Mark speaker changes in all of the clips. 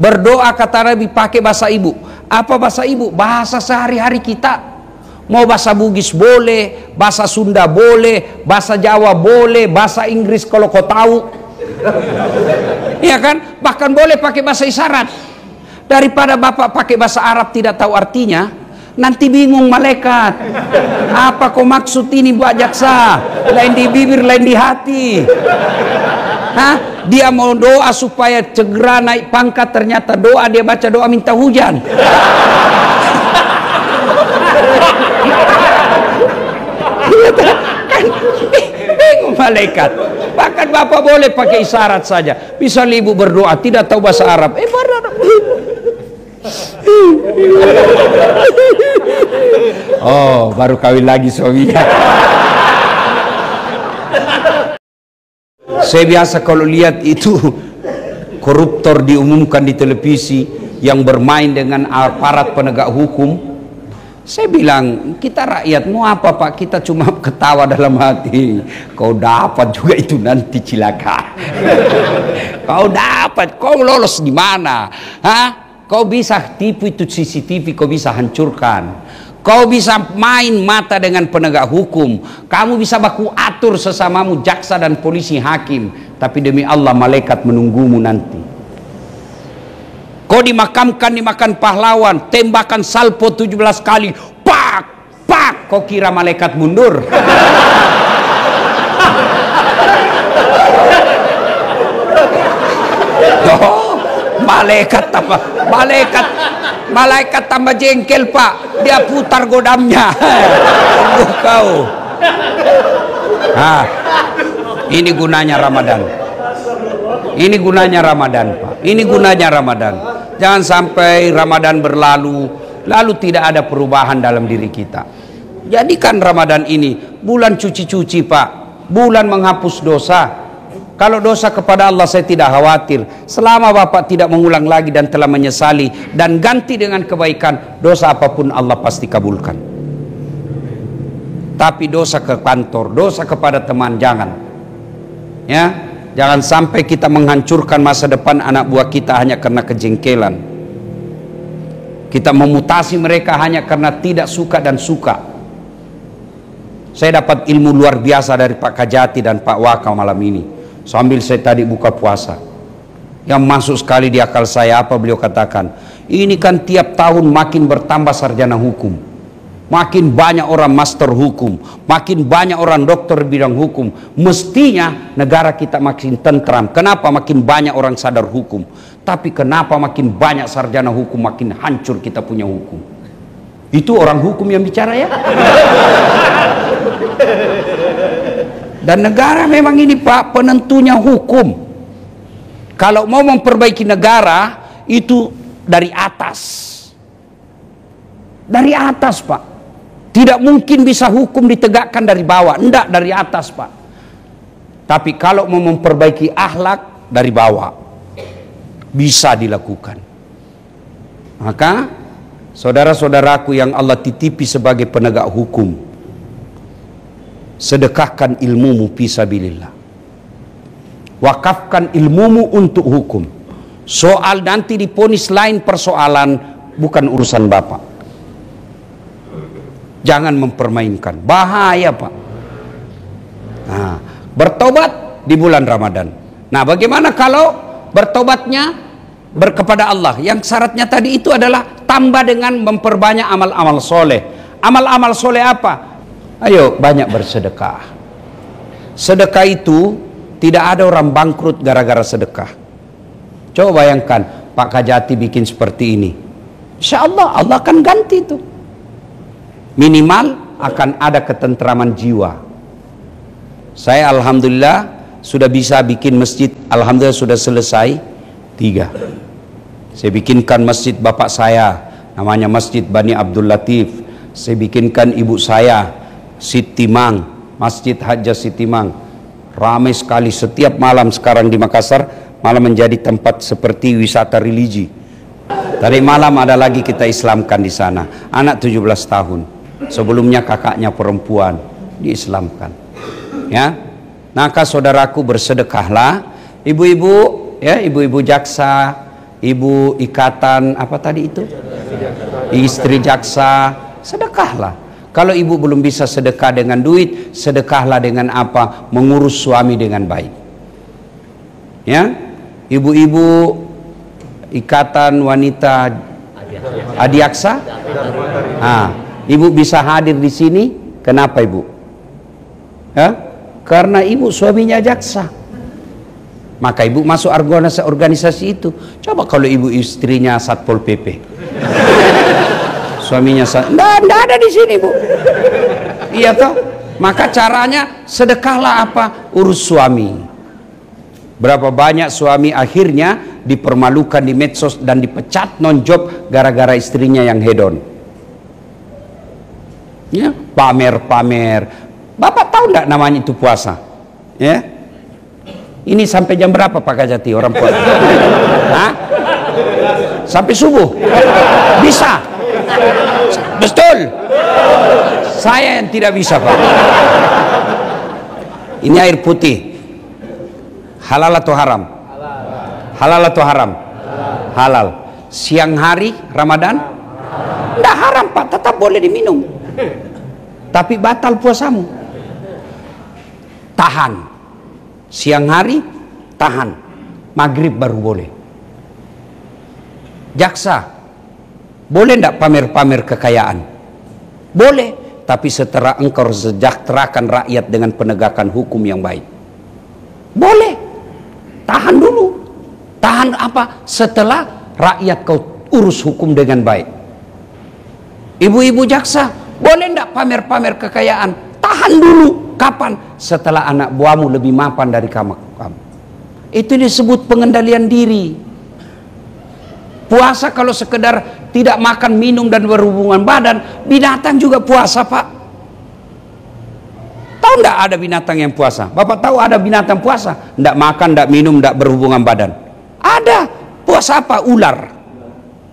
Speaker 1: Berdoa kata Nabi pakai bahasa ibu. Apa bahasa ibu? Bahasa sehari-hari kita. Mau bahasa Bugis boleh, bahasa Sunda boleh, bahasa Jawa boleh, bahasa Inggris kalau kau tahu. Iya kan? Bahkan boleh pakai bahasa isyarat. Daripada bapak pakai bahasa Arab tidak tahu artinya, nanti bingung malaikat. Apa kau maksud ini Mbak Jaksa? Lain di bibir, lain di hati. Hah? Dia mau doa supaya segera naik pangkat, ternyata doa dia baca doa minta hujan. Kan bingung malaikat. Bahkan bapak boleh pakai isyarat saja. Bisa ibu berdoa tidak tahu bahasa Arab. Oh, baru kawin lagi suaminya. Saya biasa kalau lihat itu koruptor diumumkan di televisi yang bermain dengan aparat penegak hukum, saya bilang, kita rakyat mau apa Pak? Kita cuma ketawa dalam hati. Kau dapat juga itu nanti cilaka. Kau dapat, kau lolos gimana? Hah? Kau bisa tipu itu CCTV, kau bisa hancurkan. Kau bisa main mata dengan penegak hukum. Kamu bisa baku atur sesamamu jaksa dan polisi hakim. Tapi demi Allah malaikat menunggumu nanti. Kau dimakan pahlawan, tembakan salpo 17 kali, pak, pak, kau kira malaikat mundur? Oh, malaikat apa? Malaikat tambah jengkel Pak, dia putar godamnya. Tunggu kau. Nah, ini gunanya Ramadan. Ini gunanya Ramadan Pak. Ini gunanya Ramadan. Jangan sampai Ramadan berlalu, lalu tidak ada perubahan dalam diri kita. Jadikan Ramadan ini bulan cuci-cuci Pak, bulan menghapus dosa. Kalau dosa kepada Allah saya tidak khawatir. Selama Bapak tidak mengulang lagi dan telah menyesali dan ganti dengan kebaikan, dosa apapun Allah pasti kabulkan. Tapi dosa ke kantor, dosa kepada teman jangan. Ya. Jangan sampai kita menghancurkan masa depan anak buah kita hanya karena kejengkelan. Kita memutasi mereka hanya karena tidak suka dan suka. Saya dapat ilmu luar biasa dari Pak Kajati dan Pak Waka malam ini. Sambil saya tadi buka puasa. Yang masuk sekali di akal saya apa beliau katakan. Ini kan tiap tahun makin bertambah sarjana hukum. Makin banyak orang master hukum, makin banyak orang dokter bidang hukum. Mestinya negara kita makin tentram. Kenapa makin banyak orang sadar hukum? Tapi kenapa makin banyak sarjana hukum, makin hancur kita punya hukum? Itu orang hukum yang bicara ya. Dan negara memang ini Pak penentunya hukum. Kalau mau memperbaiki negara itu dari atas. Dari atas Pak. Tidak mungkin bisa hukum ditegakkan dari bawah. Tidak dari atas Pak. Tapi kalau mau memperbaiki akhlak dari bawah, bisa dilakukan. Maka saudara-saudaraku yang Allah titipi sebagai penegak hukum, sedekahkan ilmumu fisabilillah. Wakafkan ilmumu untuk hukum. Soal nanti diponis lain persoalan, bukan urusan Bapak. Jangan mempermainkan, bahaya Pak. Nah, bertobat di bulan Ramadan. Nah, bagaimana kalau bertobatnya kepada Allah? Yang syaratnya tadi itu adalah tambah dengan memperbanyak amal-amal soleh. Amal-amal soleh apa? Ayo banyak bersedekah. Sedekah itu tidak ada orang bangkrut gara-gara sedekah. Coba bayangkan Pak Kajati bikin seperti ini. Insya Allah Allah akan ganti itu. Minimal akan ada ketentraman jiwa. Saya alhamdulillah sudah bisa bikin masjid. Alhamdulillah sudah selesai 3. Saya bikinkan masjid bapak saya, namanya Masjid Bani Abdul Latif. Saya bikinkan ibu saya Siti Mang, Masjid Hajjah Siti Mang. Ramai sekali setiap malam sekarang di Makassar, malah menjadi tempat seperti wisata religi. Tadi malam ada lagi kita Islamkan di sana, anak 17 tahun. Sebelumnya kakaknya perempuan diislamkan. Ya, maka saudaraku bersedekahlah, ibu-ibu ya, ibu-ibu jaksa ibu ikatan apa tadi itu? Istri jaksa, sedekahlah. Kalau ibu belum bisa sedekah dengan duit, sedekahlah dengan apa? Mengurus suami dengan baik. Ya, ibu-ibu ikatan wanita adiaksa, ibu bisa hadir di sini. Kenapa ibu? Ya, karena ibu suaminya jaksa. Maka ibu masuk organisasi itu. Coba kalau ibu istrinya Satpol PP, suaminya nggak ada di sini bu. Iya toh. Maka caranya sedekahlah apa? Urus suami. Berapa banyak suami akhirnya dipermalukan di medsos dan dipecat non-job gara-gara istrinya yang hedon. Ya, pamer-pamer. Bapak tahu nggak namanya itu puasa? Ya. Ini sampai jam berapa Pak Kajati orang puasa? Hah? Sampai subuh? Bisa? Betul? Saya yang tidak bisa Pak. Ini air putih. Halal atau haram? Halal atau haram? Halal. Siang hari Ramadan? Tidak haram Pak, tetap boleh diminum. Tapi batal puasamu. Tahan. Siang hari tahan, maghrib baru boleh. Jaksa boleh tidak pamer-pamer kekayaan? Boleh, tapi setelah engkau sejahterakan rakyat dengan penegakan hukum yang baik. Boleh, tahan dulu. Tahan apa? Setelah rakyat kau urus hukum dengan baik. Ibu-ibu jaksa boleh tidak pamer-pamer kekayaan? Tahan dulu. Kapan? Setelah anak buahmu lebih mapan dari kamu. Itu disebut pengendalian diri. Puasa kalau sekedar tidak makan, minum dan berhubungan badan, binatang juga puasa Pak. Tahu enggak ada binatang yang puasa? Bapak tahu ada binatang puasa? Enggak makan, enggak minum, enggak berhubungan badan. Ada. Puasa apa? Ular.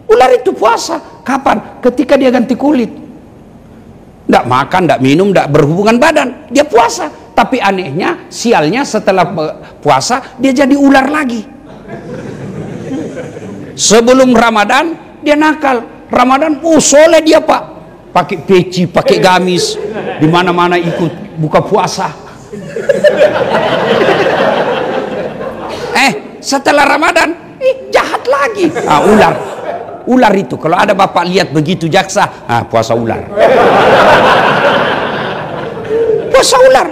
Speaker 1: Ular itu puasa. Kapan? Ketika dia ganti kulit. Tidak makan, tidak minum, tidak berhubungan badan, dia puasa. Tapi anehnya, sialnya setelah puasa dia jadi ular lagi. Sebelum Ramadan dia nakal. Ramadan, soleh dia Pak, pakai peci, pakai gamis, di mana-mana ikut buka puasa. Setelah Ramadan, jahat lagi. Ular. Ular itu, kalau ada bapak lihat begitu jaksa, puasa ular. Puasa ular.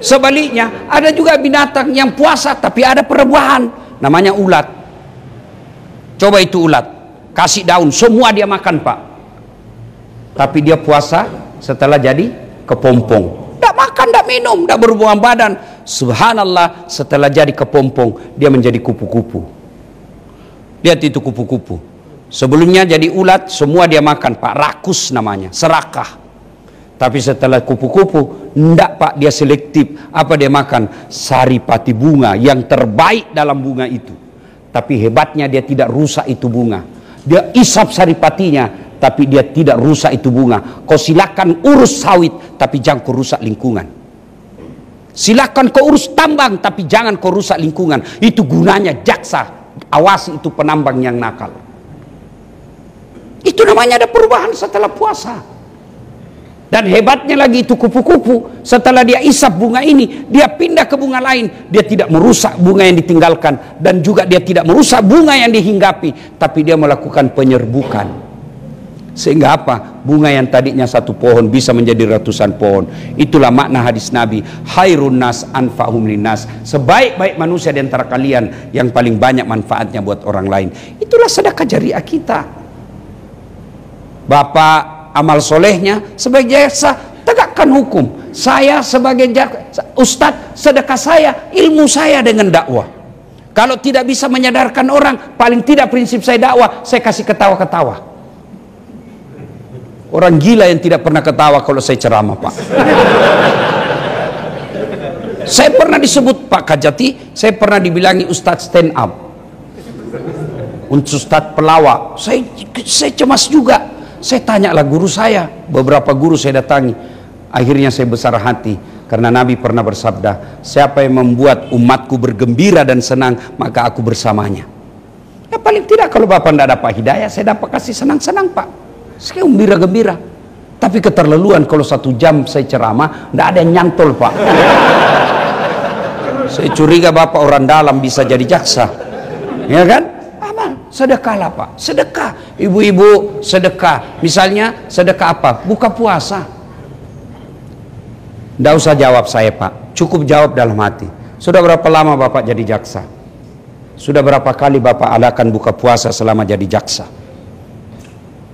Speaker 1: Sebaliknya, ada juga binatang yang puasa tapi ada perubahan, namanya ulat. Coba itu ulat, kasih daun, semua dia makan Pak. Tapi dia puasa setelah jadi kepompong. Tidak makan, tidak minum, tidak berhubungan badan. Subhanallah, setelah jadi kepompong, dia menjadi kupu-kupu. Lihat itu kupu-kupu. Sebelumnya jadi ulat, semua dia makan Pak, rakus namanya, serakah. Tapi setelah kupu-kupu, enggak Pak, dia selektif. Apa dia makan? Saripati bunga, yang terbaik dalam bunga itu. Tapi hebatnya dia tidak rusak itu bunga. Dia isap saripatinya, tapi dia tidak rusak itu bunga. Kau silakan urus sawit, tapi jangan kau rusak lingkungan. Silakan kau urus tambang, tapi jangan kau rusak lingkungan. Itu gunanya jaksa, awasi itu penambang yang nakal. Itu namanya ada perubahan setelah puasa. Dan hebatnya lagi itu kupu-kupu, setelah dia isap bunga ini, dia pindah ke bunga lain. Dia tidak merusak bunga yang ditinggalkan, dan juga dia tidak merusak bunga yang dihinggapi, tapi dia melakukan penyerbukan. Sehingga apa? Bunga yang tadinya satu pohon bisa menjadi ratusan pohon. Itulah makna hadis Nabi, khairun nas anfa'hum linnas. Sebaik-baik manusia di antara kalian yang paling banyak manfaatnya buat orang lain. Itulah sedekah jariah kita. Bapak amal solehnya sebagai jaksa, tegakkan hukum. Saya sebagai ustadz, sedekah saya, ilmu saya dengan dakwah. Kalau tidak bisa menyadarkan orang, paling tidak prinsip saya dakwah, saya kasih ketawa-ketawa. Orang gila yang tidak pernah ketawa kalau saya ceramah Pak. Saya pernah disebut Pak Kajati, saya pernah dibilangi ustadz stand up, ustadz pelawak. Saya cemas juga. Saya tanyalah guru saya, beberapa guru saya datangi. Akhirnya saya besar hati, karena Nabi pernah bersabda, siapa yang membuat umatku bergembira dan senang, maka aku bersamanya. Ya paling tidak kalau Bapak tidak dapat hidayah, saya dapat kasih senang-senang Pak. Saya gembira-gembira. Tapi keterlaluan kalau 1 jam saya ceramah, tidak ada yang nyantol Pak. Saya curiga Bapak orang dalam bisa jadi jaksa. Ya kan? Amal, sedekahlah Pak. Sedekah. Ibu-ibu sedekah. Misalnya sedekah apa? Buka puasa. Tidak usah jawab saya Pak. Cukup jawab dalam hati. Sudah berapa lama Bapak jadi jaksa? Sudah berapa kali Bapak adakan buka puasa selama jadi jaksa?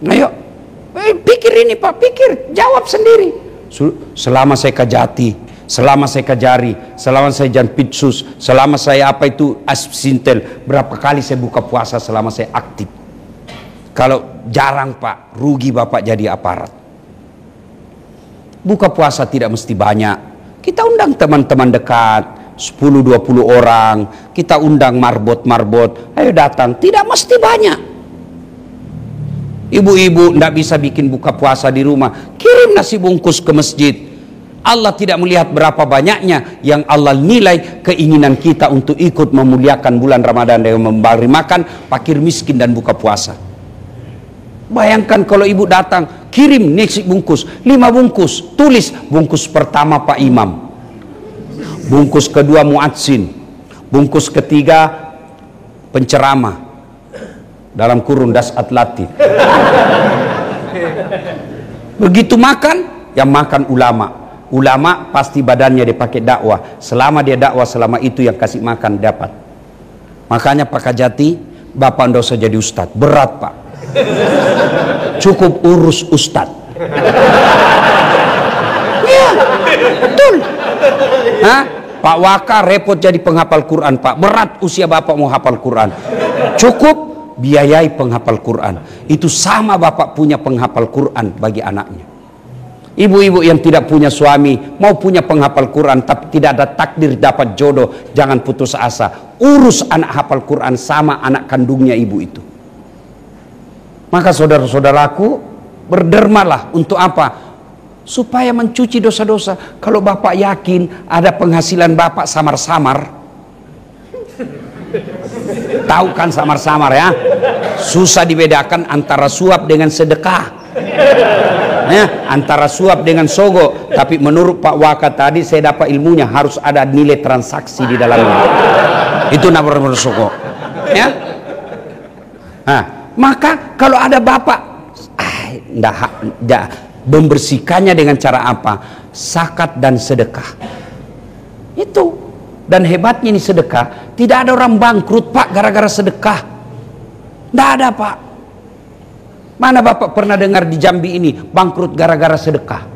Speaker 1: Ayo, pikir ini Pak, pikir, jawab sendiri. Selama saya kajati, selama saya kajari, selama saya janpitsus, selama saya apa itu asintel, berapa kali saya buka puasa selama saya aktif? Kalau jarang Pak, rugi Bapak jadi aparat. Buka puasa tidak mesti banyak. Kita undang teman-teman dekat, 10-20 orang, kita undang marbot-marbot, ayo datang, tidak mesti banyak. Ibu-ibu tidak bisa bikin buka puasa di rumah, kirim nasi bungkus ke masjid. Allah tidak melihat berapa banyaknya, yang Allah nilai keinginan kita untuk ikut memuliakan bulan Ramadan dengan memberi makan fakir miskin dan buka puasa. Bayangkan kalau ibu datang, kirim nasi bungkus, 5 bungkus, tulis bungkus pertama Pak Imam, bungkus kedua muadzin, bungkus ketiga penceramah, dalam kurung das atlati. Begitu makan, yang makan ulama. Ulama pasti badannya dipakai dakwah. Selama dia dakwah, selama itu yang kasih makan dapat. Makanya Pak Kajati, Bapak ndak usah jadi ustadz, berat Pak. Cukup urus ustadz. Iya, betul. Hah? Pak Waka repot jadi penghafal Quran Pak, berat usia Bapak mau hafal Quran. Cukup biayai penghafal Quran. Itu sama Bapak punya penghafal Quran bagi anaknya. Ibu-ibu yang tidak punya suami, mau punya penghafal Quran tapi tidak ada takdir dapat jodoh, jangan putus asa. Urus anak hafal Quran sama anak kandungnya ibu itu. Maka saudara-saudaraku, berdermalah untuk apa? Supaya mencuci dosa-dosa. Kalau Bapak yakin ada penghasilan Bapak samar-samar, tahu kan samar-samar ya, susah dibedakan antara suap dengan sedekah ya, antara suap dengan sogo. Tapi menurut Pak Waka tadi saya dapat ilmunya harus ada nilai transaksi di dalamnya. Itu namanya sogo ya. Nah, maka kalau ada Bapak membersihkannya dengan cara apa? Zakat dan sedekah. Itu. Dan hebatnya ini sedekah, tidak ada orang bangkrut Pak gara-gara sedekah. Tidak ada Pak. Mana Bapak pernah dengar di Jambi ini bangkrut gara-gara sedekah?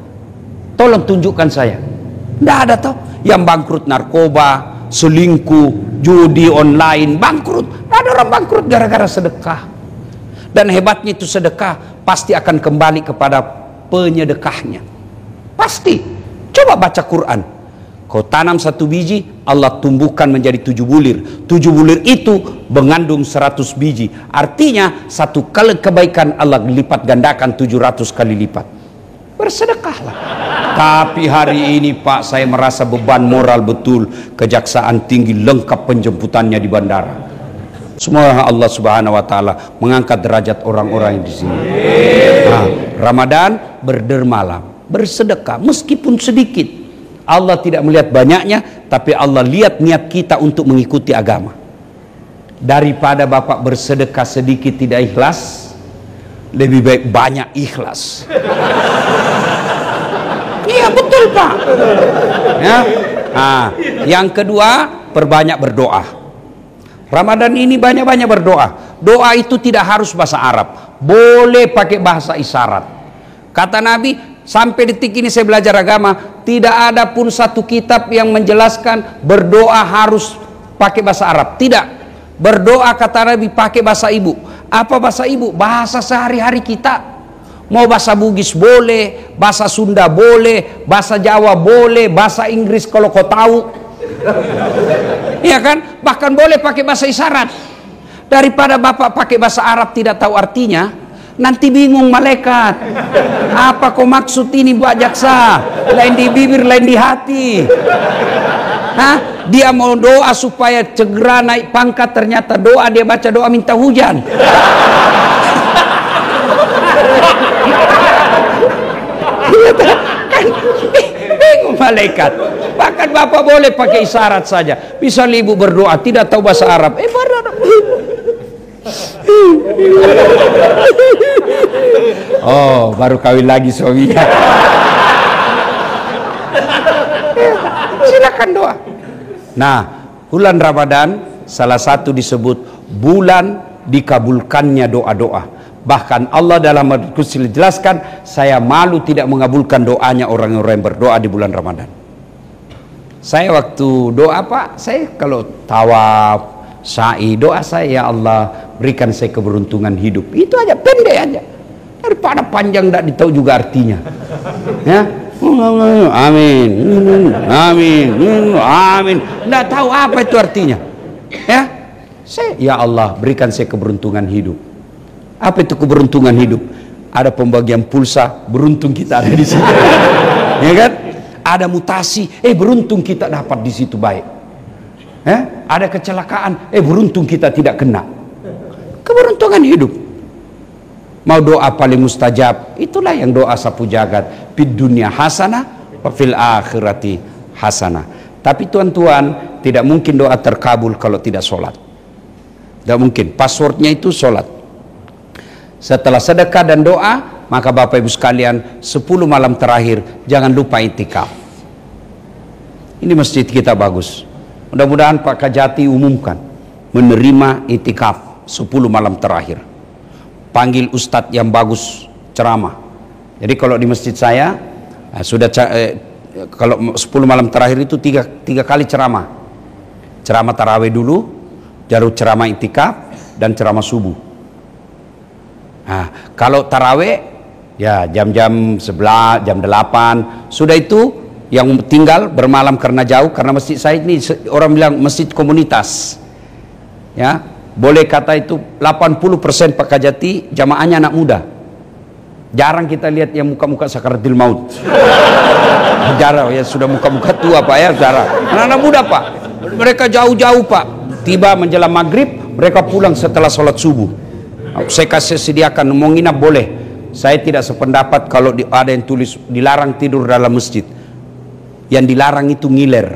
Speaker 1: Tolong tunjukkan saya. Tidak ada toh. Yang bangkrut narkoba, selingkuh, judi online, bangkrut. Tidak ada orang bangkrut gara-gara sedekah. Dan hebatnya itu sedekah pasti akan kembali kepada penyedekahnya. Pasti. Coba baca Quran. Kau tanam 1 biji, Allah tumbuhkan menjadi 7 bulir. 7 bulir itu mengandung 100 biji. Artinya 1 kali kebaikan Allah lipat gandakan 700 kali lipat. Bersedekahlah. Tapi hari ini Pak, saya merasa beban moral betul. Kejaksaan tinggi lengkap penjemputannya di bandara. Semoga Allah Subhanahu wa taala mengangkat derajat orang-orang yang di sini. Nah, Ramadan berdermalah, bersedekah meskipun sedikit. Allah tidak melihat banyaknya, tapi Allah lihat niat kita untuk mengikuti agama. Daripada Bapak bersedekah sedikit tidak ikhlas, lebih baik banyak ikhlas. Iya betul Pak. Ya. Nah, yang kedua, perbanyak berdoa. Ramadan ini banyak-banyak berdoa. Doa itu tidak harus bahasa Arab, boleh pakai bahasa isyarat. Kata Nabi, sampai detik ini saya belajar agama, tidak ada pun satu kitab yang menjelaskan berdoa harus pakai bahasa Arab. Tidak. Berdoa kata Nabi pakai bahasa ibu. Apa bahasa ibu? Bahasa sehari-hari kita. Mau bahasa Bugis boleh, bahasa Sunda boleh, bahasa Jawa boleh, bahasa Inggris kalau kau tahu. Iya kan? Bahkan boleh pakai bahasa isyarat. Daripada Bapak pakai bahasa Arab tidak tahu artinya, nanti bingung malaikat. Apa kau maksud ini buat jaksa? Lain di bibir, lain di hati. Hah? Dia mau doa supaya segera naik pangkat, ternyata doa dia baca doa minta hujan. Kan bingung malaikat. Bahkan bapak boleh pakai isyarat saja. Misalnya ibu berdoa tidak tahu bahasa Arab, oh, baru kawin lagi suaminya. Silakan doa. Nah, bulan Ramadan salah satu disebut bulan dikabulkannya doa-doa. Bahkan Allah dalam Al-Qur'an jelaskan, saya malu tidak mengabulkan doanya orang-orang yang berdoa di bulan Ramadan. Saya waktu doa Pak, saya kalau tawaf, sa'i, doa saya, ya Allah berikan saya keberuntungan hidup. Itu aja, pendek aja. Daripada panjang tidak ditahu juga artinya. Ya, amin, amin, amin. Tidak tahu apa itu artinya. Ya, ya Allah berikan saya keberuntungan hidup. Apa itu keberuntungan hidup? Ada pembagian pulsa, beruntung kita ada di situ. Ya kan? Ada mutasi, beruntung kita dapat di situ baik. Ada kecelakaan, beruntung kita tidak kena. Keberuntungan hidup. Mau doa paling mustajab, itulah yang doa sapu jagat. Fid dunya hasanah wa fil akhirati hasanah. Tapi tuan-tuan, tidak mungkin doa terkabul kalau tidak sholat. Tidak mungkin, passwordnya itu sholat. Setelah sedekah dan doa, maka Bapak Ibu sekalian, 10 malam terakhir jangan lupa itikaf. Ini masjid kita bagus. Mudah-mudahan Pak Kajati umumkan menerima itikaf 10 malam terakhir. Panggil ustadz yang bagus ceramah. Jadi kalau di masjid saya sudah kalau 10 malam terakhir itu tiga kali ceramah. Ceramah tarawih dulu, baru ceramah itikaf dan ceramah subuh. Nah, kalau tarawih ya jam-jam 11, jam 8. Sudah itu yang tinggal bermalam karena jauh, karena masjid saya ini orang bilang masjid komunitas. Ya, boleh kata itu 80% Pak Kajati jamaahnya anak muda. Jarang kita lihat yang muka-muka sakaratul maut. Jarang ya, sudah muka-muka tua Pak ya, jarang. Anak-anak muda Pak. Mereka jauh-jauh Pak. Tiba menjelang maghrib, mereka pulang setelah sholat subuh. Saya kasih sediakan, mau nginap boleh. Saya tidak sependapat kalau ada yang tulis dilarang tidur dalam masjid. Yang dilarang itu ngiler.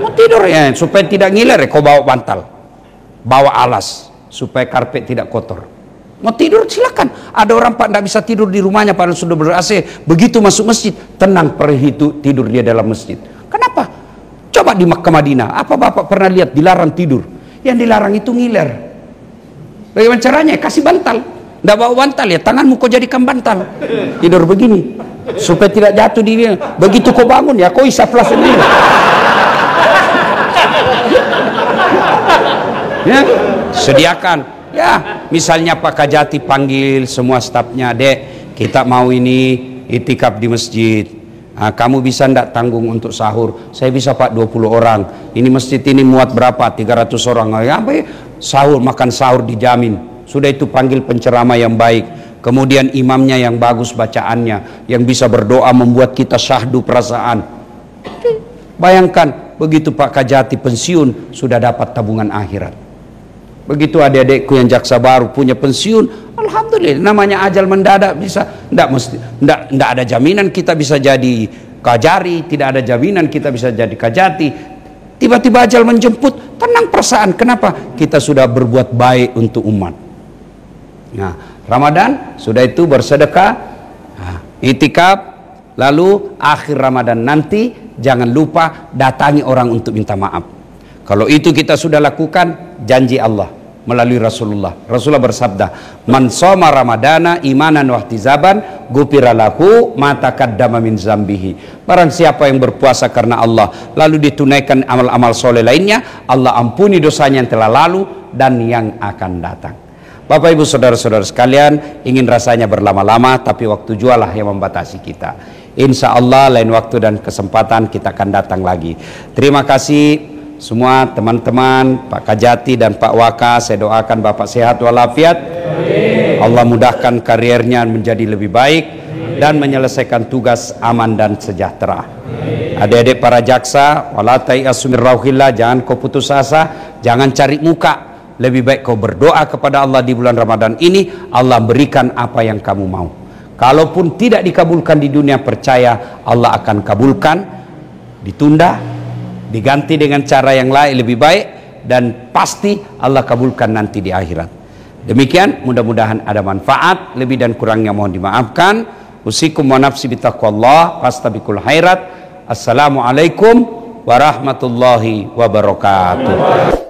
Speaker 1: Mau tidur ya, supaya tidak ngiler ya kau bawa bantal, bawa alas supaya karpet tidak kotor. Mau tidur silakan. Ada orang Pak tidak bisa tidur di rumahnya padahal sudah ber-AC. Begitu masuk masjid tenang, pergi tidur dia dalam masjid. Kenapa? Coba di Makkah Madinah, apa Bapak pernah lihat dilarang tidur? Yang dilarang itu ngiler. Bagaimana caranya? Kasih bantal. Tidak bawa bantal ya, tanganmu kau jadikan bantal. Tidur begini supaya tidak jatuh di dia. Begitu kau bangun ya kau isaplah sendiri. Ya, sediakan. Ya, misalnya Pak Kajati panggil semua stafnya, Dek, kita mau ini itikaf di masjid. Nah, kamu bisa ndak tanggung untuk sahur? Saya bisa Pak, 20 orang. Ini masjid ini muat berapa? 300 orang. Ya, sahur, makan sahur dijamin. Sudah itu panggil penceramah yang baik. Kemudian imamnya yang bagus bacaannya, yang bisa berdoa membuat kita syahdu perasaan. Bayangkan, begitu Pak Kajati pensiun, sudah dapat tabungan akhirat. Begitu adik-adikku yang jaksa baru punya pensiun, alhamdulillah. Namanya ajal mendadak, bisa ndak ada jaminan kita bisa jadi kajari, tidak ada jaminan kita bisa jadi kajati. Tiba-tiba ajal menjemput, tenang perasaan. Kenapa? Kita sudah berbuat baik untuk umat. Nah, Ramadan sudah itu bersedekah, itikaf, lalu akhir Ramadan nanti jangan lupa datangi orang untuk minta maaf. Kalau itu kita sudah lakukan, janji Allah melalui Rasulullah. Rasulullah bersabda, "Man shoma Ramadana imanan wa ihtisaban, ghufira lahu ma taqaddama min zambihi." Barang siapa yang berpuasa karena Allah, lalu ditunaikan amal-amal soleh lainnya, Allah ampuni dosanya yang telah lalu dan yang akan datang. Bapak Ibu saudara-saudara sekalian, ingin rasanya berlama-lama, tapi waktu jualah yang membatasi kita. Insya Allah lain waktu dan kesempatan kita akan datang lagi. Terima kasih semua teman-teman, Pak Kajati dan Pak Waka. Saya doakan Bapak sehat walafiat. Allah mudahkan karirnya menjadi lebih baik dan menyelesaikan tugas aman dan sejahtera. Adik-adik para jaksa, wala ta'iasu min rauhillah, jangan kau putus asa, jangan cari muka. Lebih baik kau berdoa kepada Allah di bulan Ramadan ini, Allah berikan apa yang kamu mau. Kalaupun tidak dikabulkan di dunia, percaya Allah akan kabulkan, ditunda, diganti dengan cara yang lain lebih baik, dan pasti Allah kabulkan nanti di akhirat. Demikian, mudah-mudahan ada manfaat. Lebih dan kurangnya mohon dimaafkan. Usikum wa nafsi bitaqwallah, fastabiqul khairat. Assalamualaikum warahmatullahi wabarakatuh.